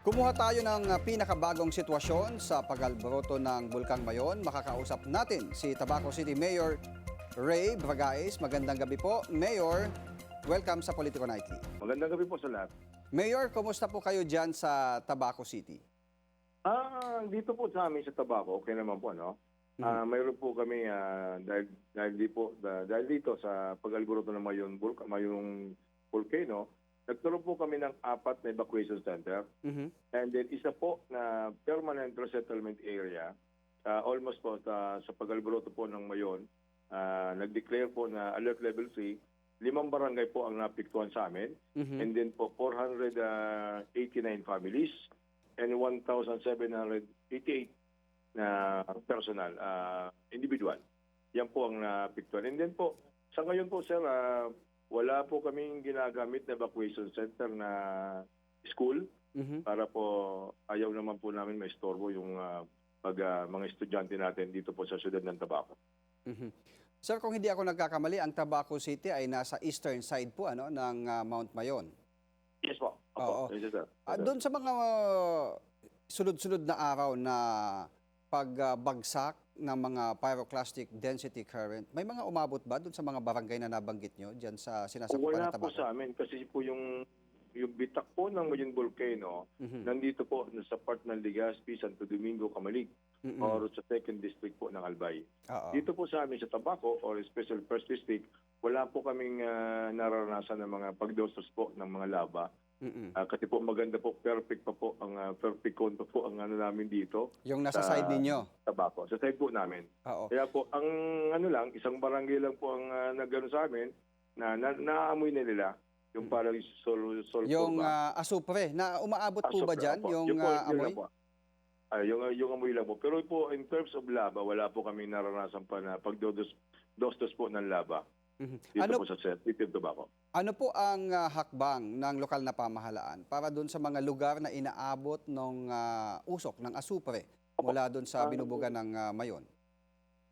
Kumuha tayo ng pinakabagong sitwasyon sa pag-alboroto ng Bulkang Mayon. Makakausap natin si Tabaco City Mayor Ray Bragais. Magandang gabi po, Mayor. Welcome sa Politico Nightly. Magandang gabi po sa lahat. Mayor, kumusta po kayo dyan sa Tabaco City? Dito po sa amin sa Tabaco, okay naman po, no? Mayroon po kami dahil dito sa pag-alboroto ng Mayong Volcano, nagkaroon po kami ng 4 na evacuation center. And then isa po na permanent resettlement area, almost po sa pag-alboroto po ng Mayon, nag-declare po na alert level 3, 5 barangay po ang napiktuhan sa amin. And then po 489 families and 1,788 na personal, individual. Yan po ang napiktuhan. And then po, sa ngayon po sir, wala po kaming ginagamit na evacuation center na school para po ayaw naman po namin maistorbo yung mga estudyante natin dito po sa siyudad ng Tabaco. Sir, kung hindi ako nagkakamali, ang Tabaco City ay nasa eastern side po ng Mount Mayon. Yes po. Oo. Yes, sir. Doon sa mga sunod-sunod na araw na pagbagsak ng mga pyroclastic density current, may mga umabot ba doon sa mga barangay na nabanggit nyo dyan sa sinasakupan ng Wala po Tabaco? sa amin kasi po yung bitak po ng Mayon Volcano, nandito po sa part ng Legazpi, Santo Domingo, Camalig, or sa 2nd District po ng Albay. Oo. Dito po sa amin sa Tabaco or Special First District, wala po kaming nararanasan ng mga pagdostos po ng mga lava. Kasi po maganda po, perfect pa po, ang perfect cone pa po ang namin dito. Yung nasa side ninyo? Tabaco, sa side po namin. Oo. Kaya po, ang isang barangay lang po ang nagano sa amin, na naamoy na nila, yung parang Yung asupre, na umaabot po ba dyan yung amoy? Yung amoy lang po. Pero po, in terms of lava, wala po kami naranasan pa na pagdostos po ng lava. Dito po sa City of Tabaco. Ano po ang hakbang ng lokal na pamahalaan para doon sa mga lugar na inaabot ng usok ng asupre mula doon sa binubugan ng Mayon?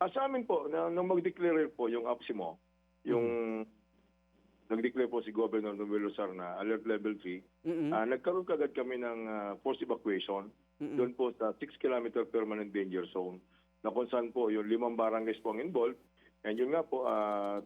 Sa amin po, nung mag-declare po yung APSIMO, yung nag-declare po si Governor Noel Lozar na alert level 3, nagkaroon kagad kami ng forced evacuation doon po sa 6-kilometer permanent danger zone na kung saan po yung 5 barangays po ang involved. And yun nga po,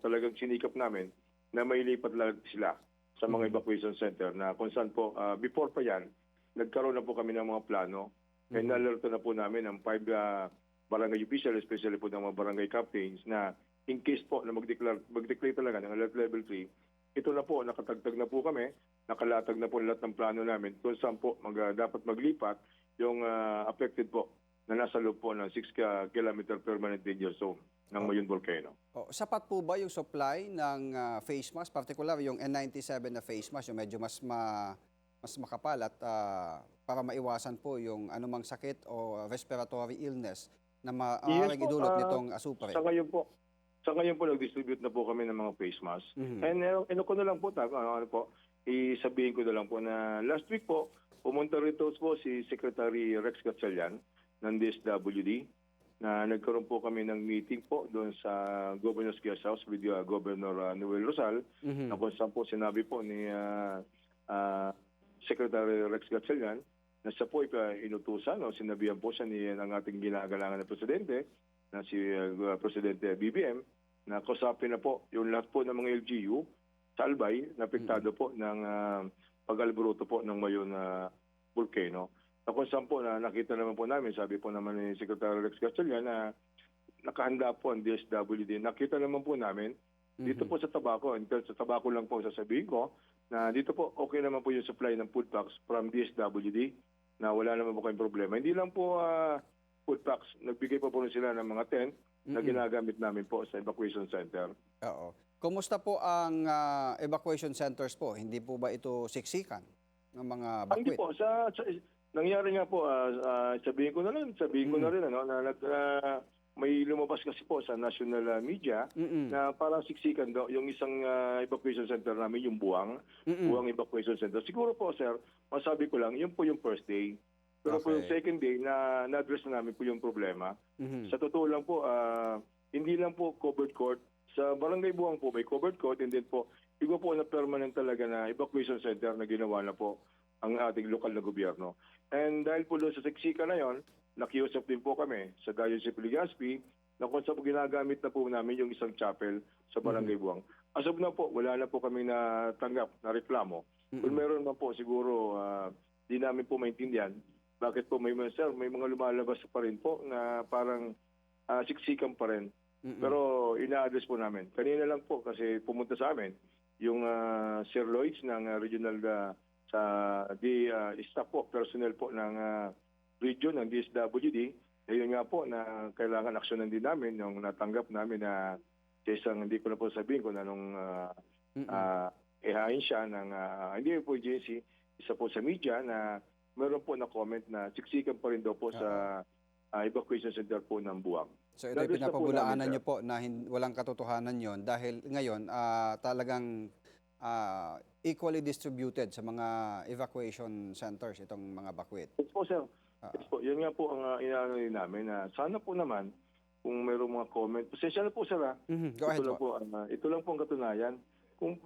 talagang sinikap namin na may lipat lang sila sa mga evacuation center na kung saan po, before pa yan, nagkaroon na po kami ng mga plano and nalerto na po namin ang 5 barangay official, especially po ng mga barangay captains na in case po na mag-declare talaga ng alert level 3, ito na po, nakatagtag na po kami, nakalatag na po lahat ng plano namin kung saan po dapat maglipat yung affected po na nasa loob po ng 6-kilometer permanent danger zone ng Mayon Volcano. Sapat po ba yung supply ng face mask, particular yung N97 na face mask, yung medyo mas makapal at para maiwasan po yung anumang sakit o respiratory illness na maaaring idulot nitong asupre? Sa ngayon po nag-distribute na po kami ng mga face mask. And ko na lang po, isabihin ko na lang po na last week po, pumunta rito po si Secretary Rex Gatchalian ng DSWD na nagkaroon po kami ng meeting po doon sa Governor's Guest House with Governor Noel Rosal na kung saan po sinabi po ni Secretary Rex Gatchalian na siya po inutusan o sinabihan po siya ng ating ginagalangan na Presidente na si Presidente BBM na kusapin na po yung lahat po ng mga LGU sa Albay na apektado po ng pag-alboroto po ng Mayon Volcano. Na kung saan po na nakita naman po namin, sabi po naman ni Secretary Rex Gatchalian na nakahanda po ang DSWD. Nakita naman po namin dito po sa Tabaco, sa Tabaco lang po sasabihin ko, na dito po okay naman po yung supply ng food packs from DSWD na wala naman po kayong problema. Hindi lang po food packs, nagbigay pa po sila ng mga tent na ginagamit namin po sa evacuation center. Oo. Kumusta po ang evacuation centers po? Hindi po ba ito siksikan ng mga Hindi bakwit? po. Nangyari nga po, sabihin ko na rin na may lumabas kasi po sa national media na parang siksikan daw yung isang evacuation center namin, yung Buwang Evacuation Center. Siguro po, sir, masabi ko lang, yun po yung first day. Pero po yung second day, na-address na namin po yung problema. Sa totoo lang po, hindi lang po covered court. Sa Barangay Buwang po, may covered court, and then po, iba po na permanent talaga na evacuation center na ginawa na po ang ating lokal na gobyerno. And dahil po doon sa siksika na yon, nakiusap din po kami sa Diocese of Legazpi na kung saan po ginagamit na po namin yung isang chapel sa Barangay Buwang. As of now po, wala na po kami natanggap na reklamo. Kung meron man po, siguro di namin po maintindihan bakit po may mga lumalabas pa rin po na parang siksikan pa rin. Pero ina-address po namin. Kanina lang po kasi pumunta sa amin yung Sir Lloyds ng regional staff po, personnel po ng region ng DSWD. Ayun nga po na kailangan aksyonan din namin yung natanggap namin na isang, hindi ko na po sabihin kung anong ihain siya ng hindi po agency, isa po sa media na meron po na comment na siksikan pa rin daw po sa evacuation center po ng Buwang. So ito yung pinapabulaanan nyo po na walang katotohanan yon dahil ngayon talagang equally distributed sa mga evacuation centers itong mga bakwit. Yes po, sir. Yes po. Yan nga po ang inaano namin na sana po naman kung mayroong mga comment. Pasensya na po, sir. Go ahead po. Ito lang po ang katunayan. Kung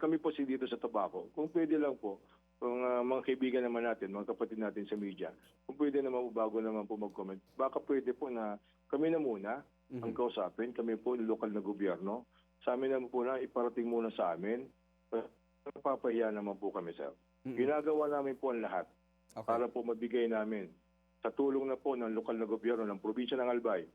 kami po dito sa Tabaco, kung pwede lang po, kung mga kaibigan naman natin, mga kapatid natin sa media, kung pwede naman po bago naman po mag-comment, baka pwede po na kami na muna ang kausapin, kami po yung lokal na gobyerno. Sa amin naman po na iparating muna sa amin. Napapahiya naman po kami, sir. Ginagawa namin po ang lahat para po mabigay namin sa tulong na po ng lokal na gobyerno ng probinsya ng Albay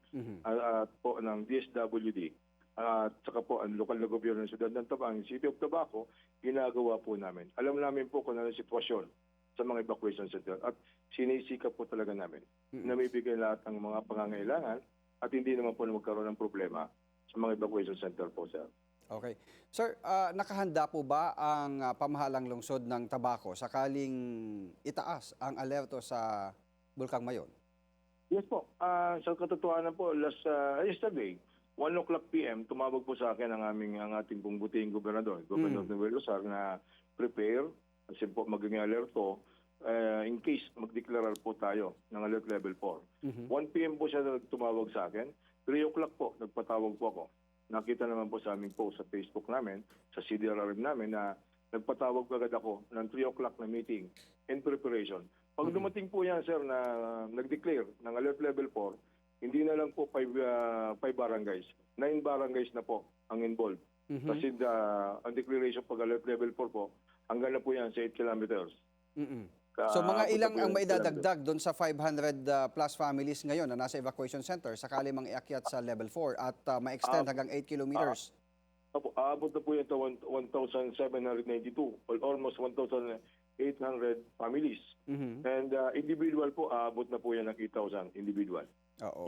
at po ng DSWD at saka po ang lokal na gobyerno ng Siyudad ng Tabang, City of Tabaco, ginagawa po namin. Alam namin po kung ano ang sitwasyon sa mga evacuation center at sinisikap po talaga namin na may bigay lahat ng mga pangangailangan at hindi naman po na magkaroon ng problema sa mga evacuation center po, sir. Okay. Sir, nakahanda po ba ang pamahalang lungsod ng Tabaco sakaling itaas ang alerto sa Bulkang Mayon? Yes po. Sa katotohanan po, yesterday, 1:00 PM, tumawag po sa akin ang ating pong butihing gobernador, Governor Noel Lozar, na prepare kasi po maging alerto in case magdeklarar po tayo ng alert level 4. 1 PM po siya tumawag sa akin. 3:00 po, nagpatawag po ako. Nakita naman po sa aming post sa Facebook namin, sa CDRRM namin na nagpatawag agad ako ng 3:00 na meeting in preparation. Pag dumating po yan, sir, na nag-declare ng alert level 4, hindi na lang po 5 barangays. 9 barangays na po ang involved. Kasi ang declaration pag alert level 4 po, hanggang na po yan sa 8 kilometers. So mga ilang ang maidadagdag doon sa 500 plus families ngayon na nasa evacuation center sakali mang iakyat sa level 4 at ma-extend hanggang 8 kilometers? Aabot na po yan to 1,792 or almost 1,800 families. And individual po, aabot na po yan ng 8,000 individual.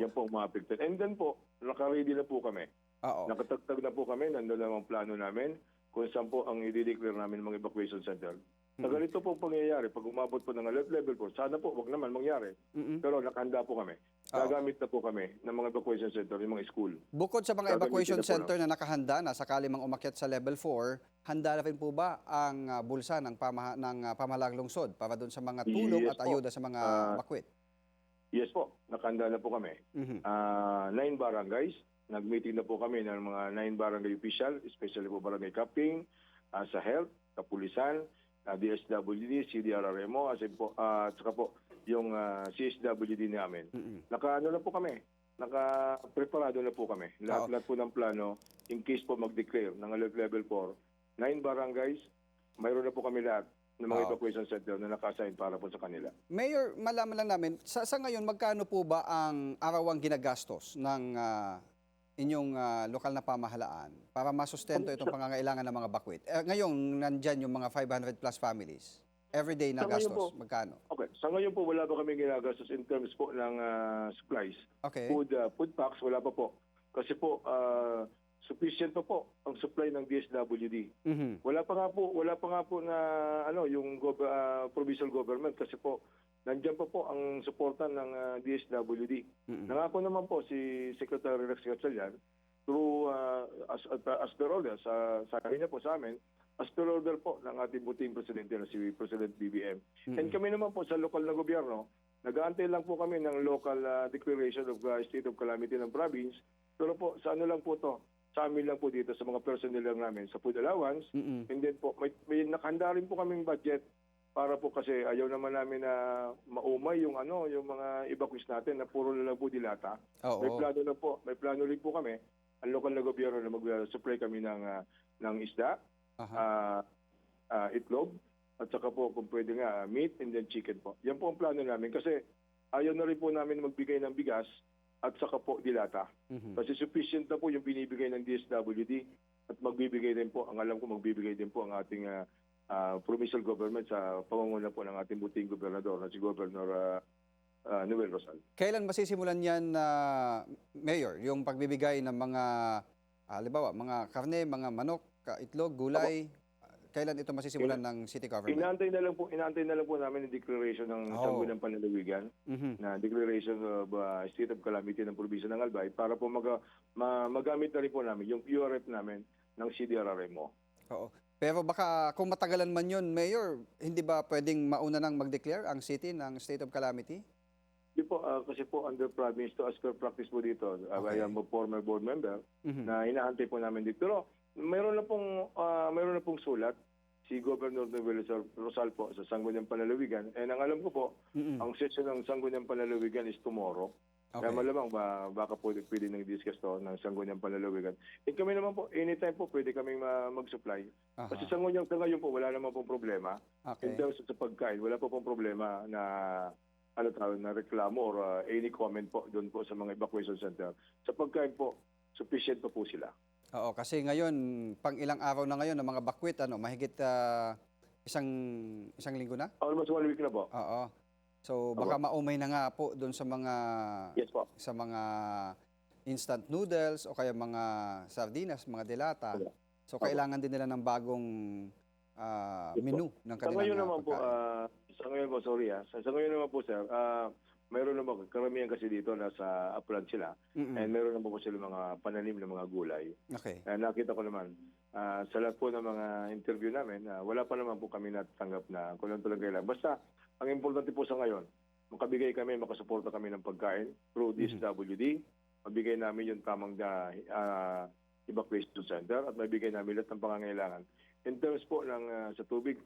Yan po ang mga affected. And then po, naka-ready na po kami. Nakatagtag na po kami, nandun lang ang plano namin kung saan po ang i-declare namin mga evacuation center. Sa ganito po pangyayari, pag umabot po ng alert level 4, sana po wag naman mangyari. Pero nakahanda po kami. Gagamit na po kami ng mga evacuation center, yung mga school. Bukod sa mga evacuation center na nakahanda na sakali mang umakyat sa level 4, handa na rin po ba ang bulsa ng pamahalang lungsod para doon sa mga tulong at ayuda sa mga bakwit? Yes po, nakahanda na po kami. 9 barangays, nag-meeting na po kami ng mga 9 barangay official, especially po barangay captain, sa health, kapulisan, DSWD, CDRRMO, at saka po yung CSWD namin. Naka-ano na po kami, naka-preparado na po kami. Lahat po ng plano, in case po mag-declare ng alert level 4, 9 barangays, mayroon na po kami lahat ng mga evacuation center na naka-assign para po sa kanila. Mayor, malaman lang namin, sa ngayon, magkano po ba ang arawang ginagastos ng inyong lokal na pamahalaan para masustento itong pangangailangan ng mga bakwit? Ngayon, nandyan yung mga 500 plus families. Everyday na gastos, magkano? Okay. Sa ngayon po, wala pa kami ginagastos in terms po ng supplies. Okay. Food packs, wala pa po. Kasi po, sufficient pa po ang supply ng DSWD. Wala pa nga po na yung provincial government kasi po nandiyan pa po ang suporta ng DSWD. Nangako naman po si Secretary Rex Gatchalian through as per order sa kanya po sa amin, as per order po ng ating buting presidente na si President BBM. And kami naman po sa lokal na gobyerno, nag-aantay lang po kami ng local declaration of state of calamity ng province. Pero po, sa ano lang po to? Sa amin lang po dito, sa mga personnel lang namin, sa food allowance. And then po, may nakahanda rin po kaming budget para po kasi ayaw naman namin na maumay yung yung mga evacuees natin na puro na lang po dilata. May Oo. plano na po, may plano rin po kami, ang lokal na gobyerno na mag-supply kami ng isda, Aha. ah, itlog, at saka po kung pwede nga meat and then chicken po. Yan po ang plano namin kasi ayaw na rin po namin magbigay ng bigas at saka po dilata. Mhm. Kasi sufficient na po yung binibigay ng DSWD at magbibigay din po, ang alam ko magbibigay din po ang ating provincial government sa pamumuno po ng ating buting gobernador na si Governor Noel Rosal. Kailan masisimulan yan, Mayor, yung pagbibigay ng mga, halimbawa, mga karne, mga manok, itlog, gulay? Kailan ito masisimulan ng city government? Inaantay na lang po namin yung declaration ng Sangguniang Panlalawigan Mhm. na declaration of state of calamity ng probinsya ng Albay para po magamit na rin po namin yung URF namin ng CDRRMO. Oo. Pero baka kung matagalan man yun, Mayor, hindi ba pwedeng mauna nang mag-declare ang city ng state of calamity? Di po, kasi po under province to as per practice po dito, I am a former board member, Mhm. na inaantay po namin dito. Pero mayroon na pong sulat si Governor Noel Rosal po sa Sangguniang Panlalawigan. And ang alam ko po, Mhm. ang session ng Sangguniang Panlalawigan is tomorrow. Kaya Okay. malamang baka pwede nang discuss to ng Sangguniang Panlalawigan. Eh kami naman po, anytime po pwede kaming mag-supply. Aha. Kasi sa ngayon po, wala naman pong problema. Okay. In terms of sa pagkain, wala po pong problema na na reklamo or any comment po doon po sa mga evacuation center. Sa pagkain po, sufficient pa po sila. Oo, kasi ngayon, pang ilang araw na ngayon ng mga bakwit, mahigit isang linggo na? Almost 1 week na po. Oo. So baka maumay na nga po doon sa Yes po. mga instant noodles o kaya mga sardinas, mga delata. Opo. So kailangan din nila ng bagong Yes po. menu ng Sa kanilang ngayon naman po, pagkain. sa ngayon po, sorry sa ngayon naman po sir, mayroon naman, karamihan kasi dito nasa upland sila, Mm-mm. and meron naman po sila mga pananim ng mga gulay. Okay. Nakita ko naman, sa lahat po ng mga interview namin, wala pa naman po kami natatanggap na kung ano talaga kailangan. Basta, ang importante po sa ngayon, makabigay kami, makasuporta kami ng pagkain through DSWD, mabigay namin yung tamang evacuation center at mabigay namin lahat ng pangangailangan. In terms po ng sa tubig,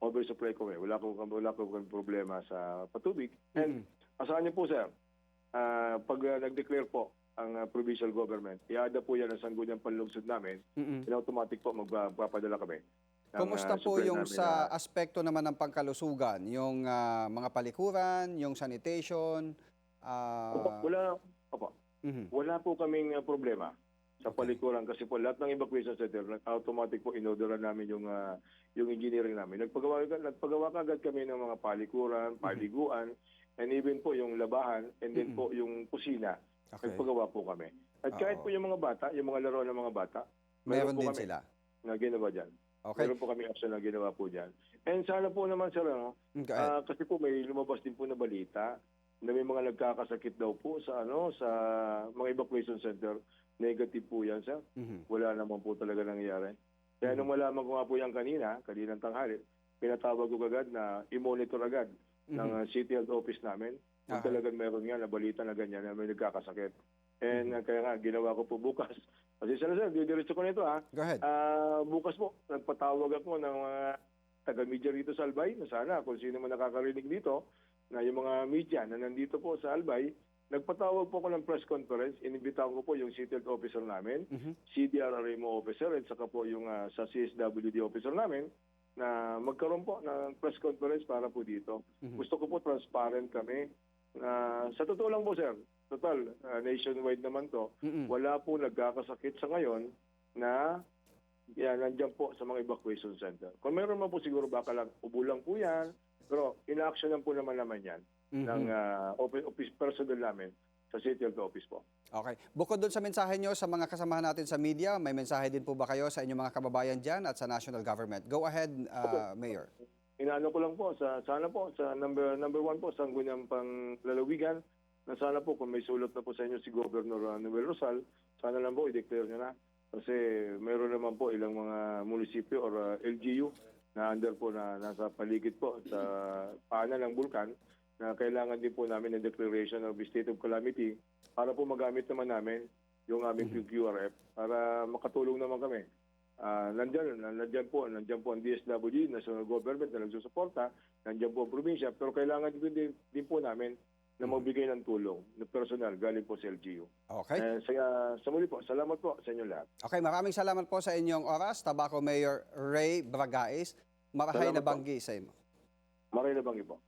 oversupply ko wala ko kami problema sa patubig. And asahan niyo po sir, pag nag-declare po ang provincial government, iada po yan ang Sangguniang Panlungsod namin, in automatic po magpapadala kami. Kumusta po yung sa aspekto naman ng pangkalusugan? Yung mga palikuran, yung sanitation? Wala po kaming problema sa palikuran kasi po lahat ng evacuation center, automatic po inorderan namin yung engineering namin. Nagpagawa agad kami ng mga palikuran, paliguan, and even po yung labahan, and then po yung kusina. Okay. Nagpagawa po kami. At kahit po yung mga bata, yung mga laruan ng mga bata, Meron po din kami sila. na ginawa dyan. Okay. Meron po kami action na ginawa po dyan. And sana po naman sir, Go ahead. kasi po may lumabas din po na balita na may mga nagkakasakit daw po sa sa mga evacuation center. Negative po yan, sir. Wala naman po talaga nangyayari. Kaya nung malaman ko nga po yan kaninang tanghali, pinatawag ko agad na i-monitor agad ng City Health Office namin kung talagang meron nga na balita na ganyan na may nagkakasakit. And kaya nga, ginawa ko po bukas. Kasi sir, didiretso ko na ito Go ahead. bukas po, nagpatawag ako ng mga taga-media rito sa Albay, na sana kung sino man nakakarinig dito, na yung mga media na nandito po sa Albay, nagpatawag po ako ng press conference, inibitahan ko po yung City Health Officer namin, CDRRMO Officer, at saka po yung sa CSWD Officer namin, na magkaroon po ng press conference para po dito. Gusto ko po transparent kami. Sa totoo lang po sir, total, nationwide naman to, wala po nagkakasakit sa ngayon na nandiyan po sa mga evacuation center. Kung meron man po siguro baka lang ubo lang po yan, pero in-actionan po naman yan ng office personnel namin sa City Health Office po. Okay. Bukod doon sa mensahe nyo sa mga kasamahan natin sa media, may mensahe din po ba kayo sa inyong mga kababayan dyan at sa national government? Go ahead, Mayor. Inaano ko lang po, sana po, sa number one po, Sangguniang Panlalawigan, na sana po kung may sulat na po sa inyo si Governor Noel Rosal, sana lang po i-declare nyo na. Kasi mayroon naman po ilang mga munisipyo or LGU na under po na nasa paligid po sa paanan ng bulkan na kailangan din po namin ng declaration of state of calamity para po magamit naman namin yung aming QRF para makatulong naman kami. Nandiyan po ang DSWD, National Government na nagsusuporta, nandiyan po ang probinsya, pero kailangan din po namin na magbigay ng tulong na personal galing po sa LGU. Okay. Sa muli po, salamat po sa inyo lahat. Okay, maraming salamat po sa inyong oras. Tabaco Mayor Ray Bragais. Marahay Salamat na banggi sa imo. Maray na banggi po.